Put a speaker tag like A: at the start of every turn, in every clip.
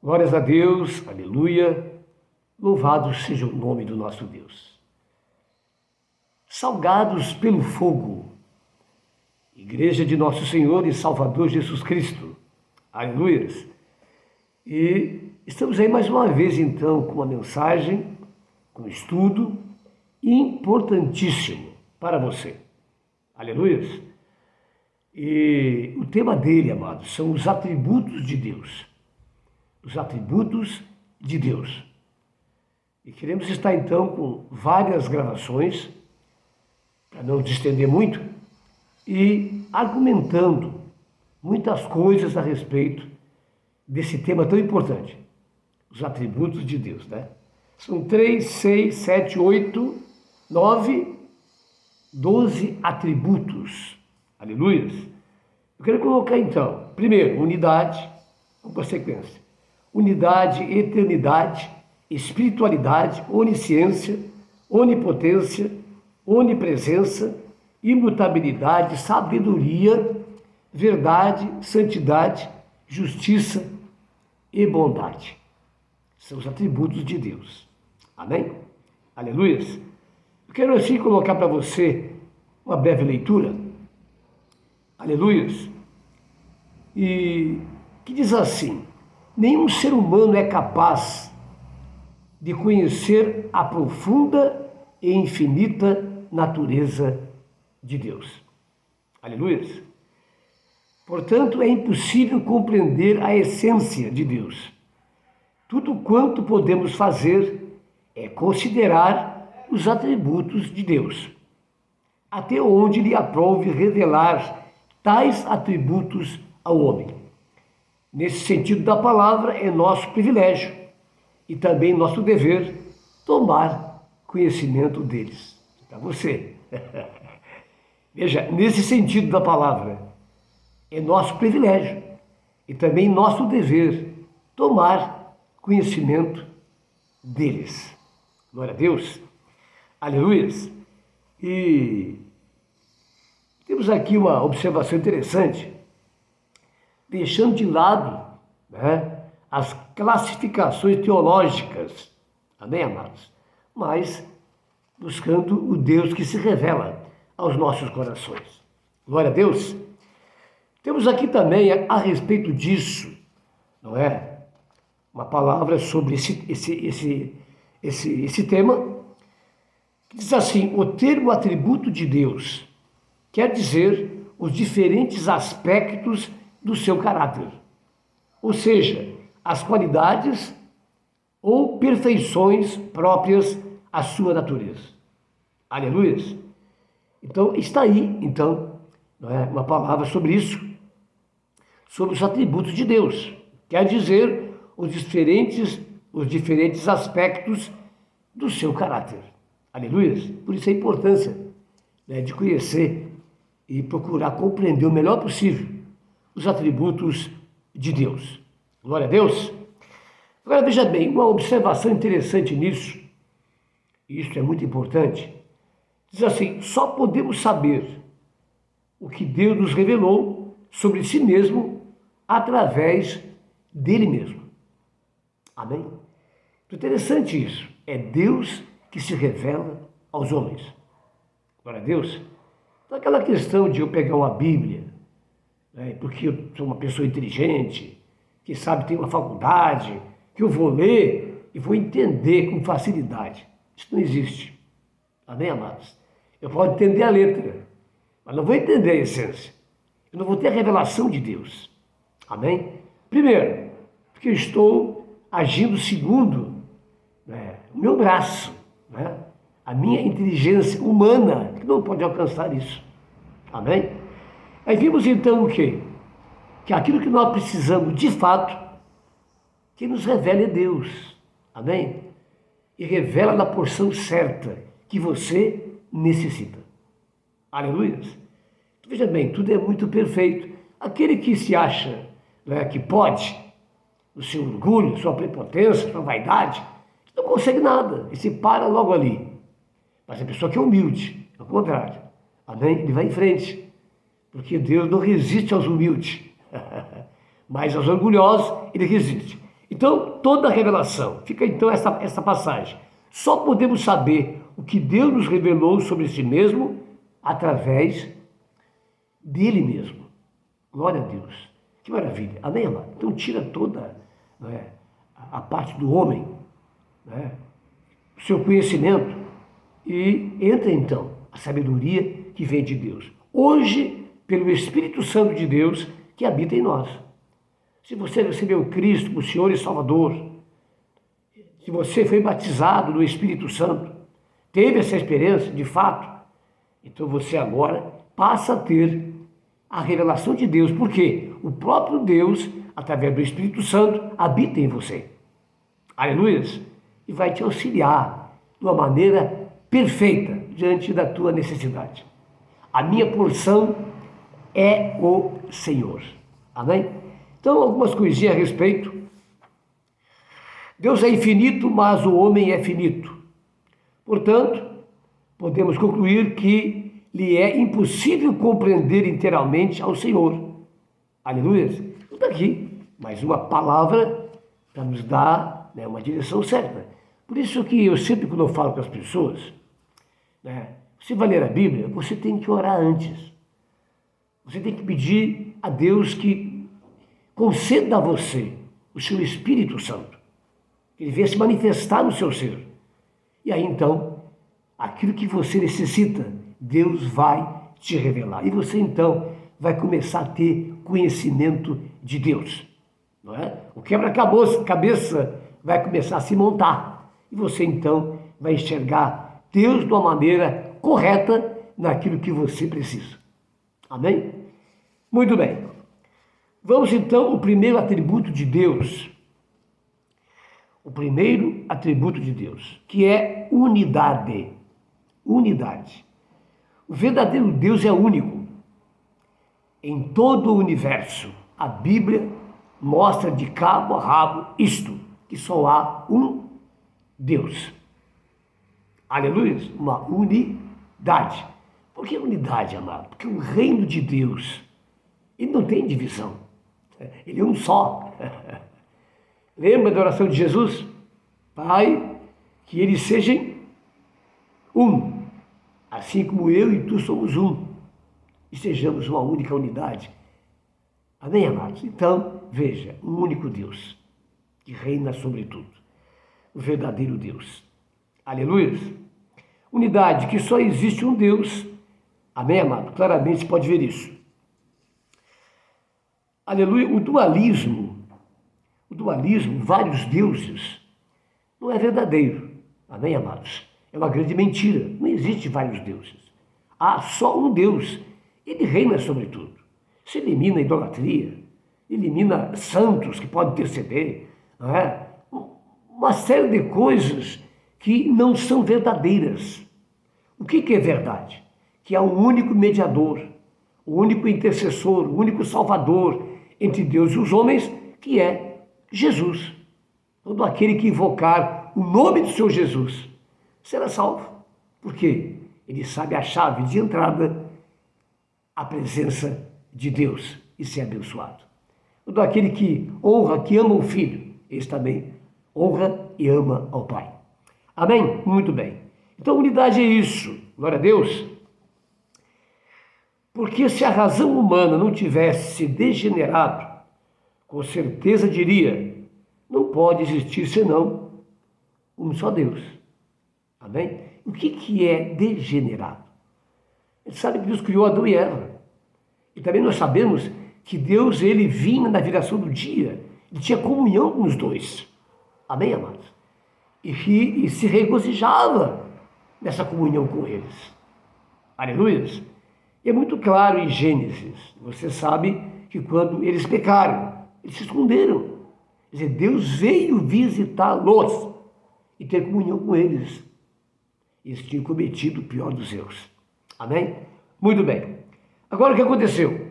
A: Glórias a Deus, aleluia, louvado seja o nome do nosso Deus. Salgados pelo fogo, Igreja de Nosso Senhor e Salvador Jesus Cristo, aleluias. E estamos aí mais uma vez então com uma mensagem, com um estudo importantíssimo para você, aleluias. E o tema dele, amados, são os atributos de Deus. Os atributos de Deus. E queremos estar então com várias gravações, para não nos estender muito, e argumentando muitas coisas a respeito desse tema tão importante, os atributos de Deus, né? São 3, 6, 7, 8, 9, 12 atributos. Aleluias. Eu quero colocar então, primeiro, unidade, com sequência. Unidade, eternidade, espiritualidade, onisciência, onipotência, onipresença, imutabilidade, sabedoria, verdade, santidade, justiça e bondade. São os atributos de Deus. Amém? Aleluias. Eu quero assim colocar para você uma breve leitura. Aleluias. E que diz assim: nenhum ser humano é capaz de conhecer a profunda e infinita natureza de Deus. Aleluias. Portanto, é impossível compreender a essência de Deus. Tudo quanto podemos fazer é considerar os atributos de Deus, até onde lhe aprouve revelar tais atributos ao homem. Nesse sentido da palavra, é nosso privilégio e também nosso dever tomar conhecimento deles. Para você. Veja, nesse sentido da palavra, é nosso privilégio e também nosso dever tomar conhecimento deles. Glória a Deus. Aleluias. E temos aqui uma observação interessante, deixando de lado, né, as classificações teológicas, amém, amados? Mas buscando o Deus que se revela aos nossos corações. Glória a Deus. Temos aqui também, a respeito disso, não é? Uma palavra sobre esse tema, que diz assim: o termo atributo de Deus quer dizer os diferentes aspectos do seu caráter, ou seja, as qualidades ou perfeições próprias à sua natureza. Aleluias. Então, está aí, então, não é, uma palavra sobre isso, sobre os atributos de Deus. Quer dizer os diferentes aspectos do seu caráter. Aleluias. Por isso a importância, né, de conhecer e procurar compreender o melhor possível os atributos de Deus. Glória a Deus. Agora veja bem, uma observação interessante nisso, e isso é muito importante, diz assim: só podemos saber o que Deus nos revelou sobre si mesmo através dele mesmo. Amém? Interessante isso. É Deus que se revela aos homens. Glória a Deus. Então aquela questão de eu pegar uma Bíblia, né, porque eu sou uma pessoa inteligente, que sabe, tem uma faculdade, que eu vou ler e vou entender com facilidade. Isso não existe. Amém, amados? Eu posso entender a letra, mas não vou entender a essência. Eu não vou ter a revelação de Deus. Amém? Primeiro, porque eu estou agindo segundo, né, o meu braço, né, a minha inteligência humana, que não pode alcançar isso. Amém? Aí vimos então o quê? Que aquilo que nós precisamos de fato, que nos revela é Deus. Amém? E revela na porção certa que você necessita. Aleluia. Veja bem, tudo é muito perfeito. Aquele que se acha, né, que pode, o seu orgulho, sua prepotência, sua vaidade, não consegue nada e se para logo ali. Mas a pessoa que é humilde, ao contrário, amém? Ele vai em frente, porque Deus não resiste aos humildes, mas aos orgulhosos ele resiste. Então, Então, toda a revelação, fica então essa passagem. Só podemos saber o que Deus nos revelou sobre si mesmo através dele mesmo. Glória a Deus. Que maravilha. Amém, amado? Então tira toda, não é, a parte do homem, não é, o seu conhecimento e entra então a sabedoria que vem de Deus. Hoje, pelo Espírito Santo de Deus que habita em nós. Se você recebeu Cristo como Senhor e Salvador, se você foi batizado no Espírito Santo, teve essa experiência de fato, então você agora passa a ter a revelação de Deus, porque o próprio Deus, através do Espírito Santo, habita em você. Aleluia! E vai te auxiliar de uma maneira perfeita diante da tua necessidade. A minha porção é o Senhor. Amém? Então, algumas coisinhas a respeito. Deus é infinito, mas o homem é finito. Portanto, podemos concluir que lhe é impossível compreender inteiramente ao Senhor. Aleluia! Tudo aqui, mais uma palavra para nos dar, né, uma direção certa. Por isso que eu sempre, quando eu falo com as pessoas, né, você vai ler a Bíblia, você tem que orar antes. Você tem que pedir a Deus que conceda a você o seu Espírito Santo. Que ele venha se manifestar no seu ser. E aí então, aquilo que você necessita, Deus vai te revelar. E você então vai começar a ter conhecimento de Deus. Não é? O quebra-cabeça vai começar a se montar. E você então vai enxergar Deus de uma maneira correta naquilo que você precisa. Amém? Muito bem. Vamos então ao primeiro atributo de Deus. O primeiro atributo de Deus, que é unidade. Unidade. O verdadeiro Deus é único. Em todo o universo, a Bíblia mostra de cabo a rabo isto, que só há um Deus. Aleluia! Uma unidade. Por que unidade, amado? Porque o reino de Deus, ele não tem divisão. Ele é um só. Lembra da oração de Jesus? Pai, que eles sejam um, assim como eu e tu somos um, e sejamos uma única unidade. Amém, amados? Então, veja, um único Deus, que reina sobre tudo, o verdadeiro Deus. Aleluia! Unidade, que só existe um Deus. Amém, amado? Claramente se pode ver isso. Aleluia! O dualismo, vários deuses, não é verdadeiro. Amém, amados? É uma grande mentira. Não existe vários deuses. Há só um Deus. Ele reina sobre tudo. Se elimina a idolatria, elimina santos que podem interceder, não é? Uma série de coisas que não são verdadeiras. O que é verdade? Que há um único mediador, o único intercessor, o único salvador entre Deus e os homens, que é Jesus. Todo aquele que invocar o nome do Senhor Jesus será salvo. Por quê? Ele sabe a chave de entrada à presença de Deus e ser abençoado. Todo aquele que honra, que ama o Filho, esse também honra e ama ao Pai. Amém? Muito bem. Então, unidade é isso. Glória a Deus. Porque se a razão humana não tivesse se degenerado, com certeza diria, não pode existir senão um só Deus. Amém? O que é degenerado? A gente sabe que Deus criou Adão e Eva. E também nós sabemos que Deus, ele vinha na viração do dia, ele tinha comunhão com os dois. Amém, amados? E se regozijava nessa comunhão com eles. Aleluia! E é muito claro em Gênesis, você sabe que quando eles pecaram, eles se esconderam. Quer dizer, Deus veio visitá-los e ter comunhão com eles. Eles tinham cometido o pior dos erros. Amém? Muito bem. Agora o que aconteceu?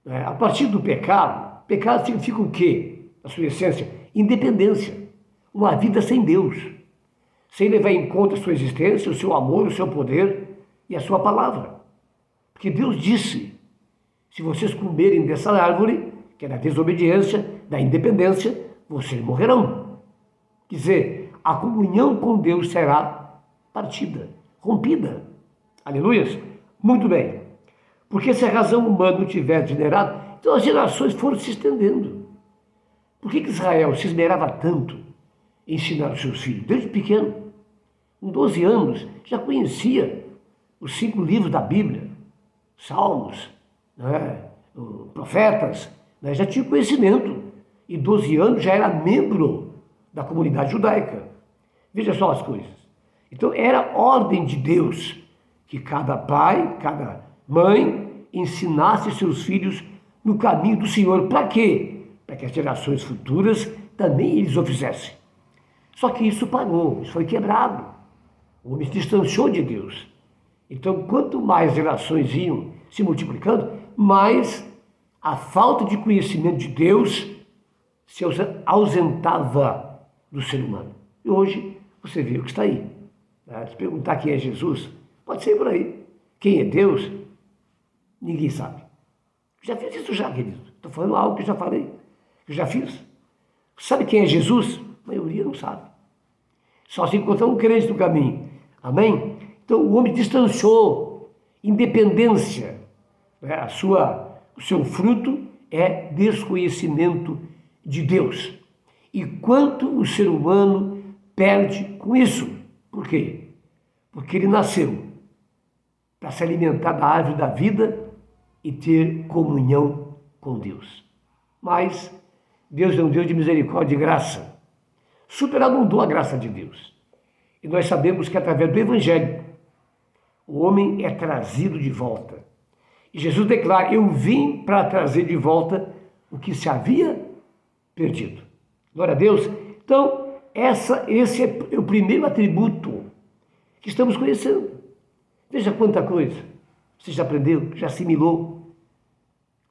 A: A partir do pecado significa o quê? A sua essência? Independência. Uma vida sem Deus. Sem levar em conta a sua existência, o seu amor, o seu poder e a sua palavra. Porque Deus disse, se vocês comerem dessa árvore, que é da desobediência, da independência, vocês morrerão. Quer dizer, a comunhão com Deus será partida, rompida. Aleluias? Muito bem. Porque se a razão humana não tiver degenerado, então as gerações foram se estendendo. Por que Israel se esmerava tanto em ensinar os seus filhos? Desde pequeno, com 12 anos, já conhecia os 5 livros da Bíblia, Salmos, né, profetas, né, já tinha conhecimento. E 12 anos já era membro da comunidade judaica. Veja só as coisas. Então era ordem de Deus que cada pai, cada mãe ensinasse seus filhos no caminho do Senhor. Para quê? Para que as gerações futuras também eles o fizessem. Só que isso parou, isso foi quebrado. O homem se distanciou de Deus. Então, quanto mais gerações iam se multiplicando, mais a falta de conhecimento de Deus se ausentava do ser humano. E hoje você vê o que está aí. Se perguntar quem é Jesus, pode ser por aí. Quem é Deus? Ninguém sabe. Já fiz isso já, querido. Estou falando algo que eu já falei, que eu já fiz. Sabe quem é Jesus? A maioria não sabe. Só se encontrar um crente no caminho. Amém? Então o homem distanciou independência. Né? O seu fruto é desconhecimento de Deus. E quanto o ser humano perde com isso? Por quê? Porque ele nasceu para se alimentar da árvore da vida e ter comunhão com Deus. Mas Deus é um Deus de misericórdia e graça. Superabundou a graça de Deus. E nós sabemos que através do Evangelho, o homem é trazido de volta. E Jesus declara: eu vim para trazer de volta o que se havia perdido. Glória a Deus. Então, esse é o primeiro atributo que estamos conhecendo. Veja quanta coisa você já aprendeu, já assimilou.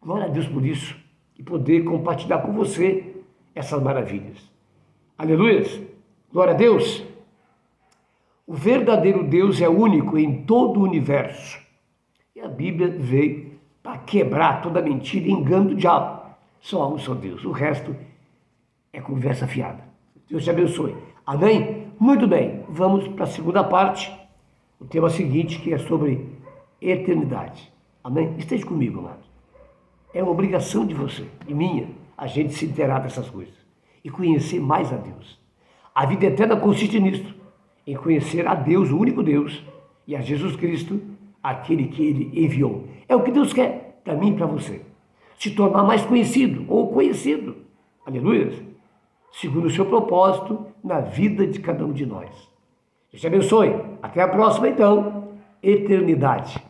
A: Glória a Deus por isso. E poder compartilhar com você essas maravilhas. Aleluias. Glória a Deus. O verdadeiro Deus é único em todo o universo. E a Bíblia veio para quebrar toda mentira e engano do diabo. Só há um só Deus. O resto é conversa fiada. Deus te abençoe. Amém? Muito bem. Vamos para a segunda parte. O tema seguinte, que é sobre eternidade. Amém? Esteja comigo, amado. É uma obrigação de você e minha a gente se inteirar dessas coisas e conhecer mais a Deus. A vida eterna consiste nisso, em conhecer a Deus, o único Deus, e a Jesus Cristo, aquele que Ele enviou. É o que Deus quer para mim e para você. Se tornar mais conhecido ou conhecido. Aleluia. Segundo o seu propósito na vida de cada um de nós. Deus te abençoe. Até a próxima, então. Eternidade.